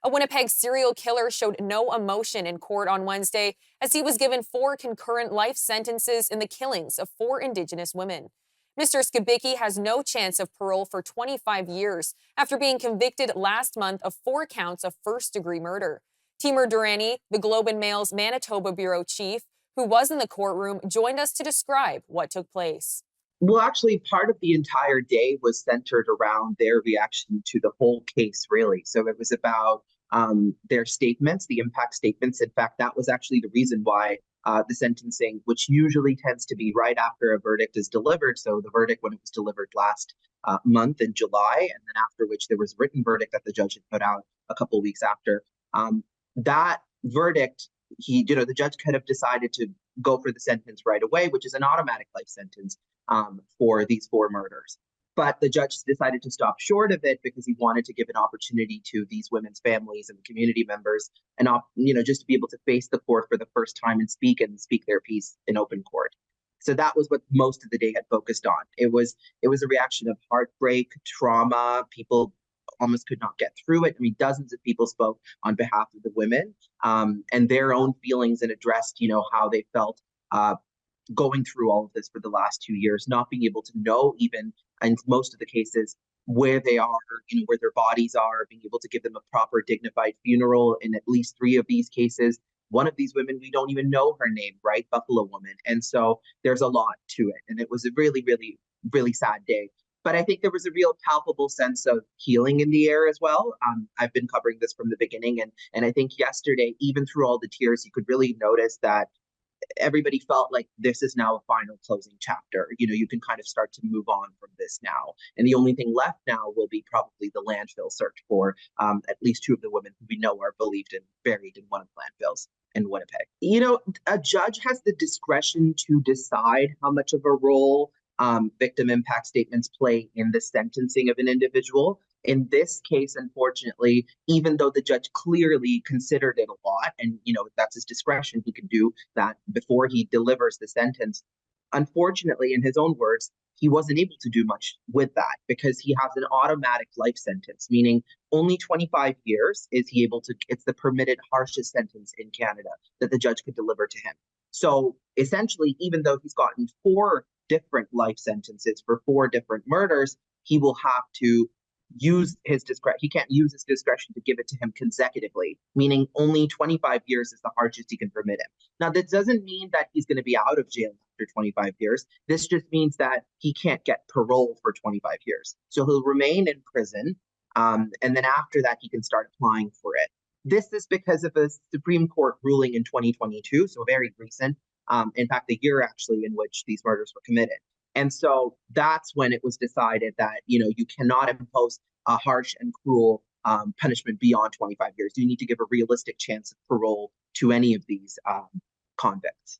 A Winnipeg serial killer showed no emotion in court on Wednesday as he was given 4 concurrent life sentences in the killings of 4 Indigenous women. Mr. Skibicki has no chance of parole for 25 years after being convicted last month of 4 counts of first-degree murder. Temur Durrani, the Globe and Mail's Manitoba bureau chief, who was in the courtroom, joined us to describe what took place. Well, actually, part of the entire day was centered around their reaction to the whole case, really. So it was about their statements, the impact statements. In fact, that was actually the reason why the sentencing, which usually tends to be right after a verdict is delivered. So the verdict, when it was delivered last month in July, and then after which there was a written verdict that the judge had put out a couple of weeks after. That verdict, the judge could have decided to go for the sentence right away, which is an automatic life sentence for these 4 murders. But the judge decided to stop short of it because he wanted to give an opportunity to these women's families and community members, and just to be able to face the court for the first time and speak their piece in open court. So that was what most of the day had focused on. It was a reaction of heartbreak, trauma. People almost could not get through it. I mean, dozens of people spoke on behalf of the women and their own feelings, and addressed, how they felt going through all of this for the last 2 years, not being able to know, even in most of the cases, where they are, where their bodies are, being able to give them a proper, dignified funeral. In at least 3 of these cases, one of these women, we don't even know her name, right? Buffalo Woman. And so there's a lot to it. And it was a really, really, really sad day. But I think there was a real palpable sense of healing in the air as well. I've been covering this from the beginning. And I think yesterday, even through all the tears, you could really notice that everybody felt like this is now a final closing chapter. You can kind of start to move on from this now. And the only thing left now will be probably the landfill search for at least 2 of the women who we know are believed and buried in one of the landfills in Winnipeg. A judge has the discretion to decide how much of a role victim impact statements play in the sentencing of an individual. In this case, unfortunately, even though the judge clearly considered it a lot, and that's his discretion, he can do that before he delivers the sentence. Unfortunately, in his own words, he wasn't able to do much with that because he has an automatic life sentence, meaning only 25 years is he able to, it's the permitted harshest sentence in Canada that the judge could deliver to him. So essentially, even though he's gotten 4 different life sentences for 4 different murders, he will have to use his discretion. He can't use his discretion to give it to him consecutively, meaning only 25 years is the harshest he can permit him. Now, that doesn't mean that he's going to be out of jail after 25 years. This just means that he can't get parole for 25 years. So he'll remain in prison, and then after that, he can start applying for it. This is because of a Supreme Court ruling in 2022, so very recent. In fact, the year actually in which these murders were committed. And so that's when it was decided that, you cannot impose a harsh and cruel punishment beyond 25 years. You need to give a realistic chance of parole to any of these convicts.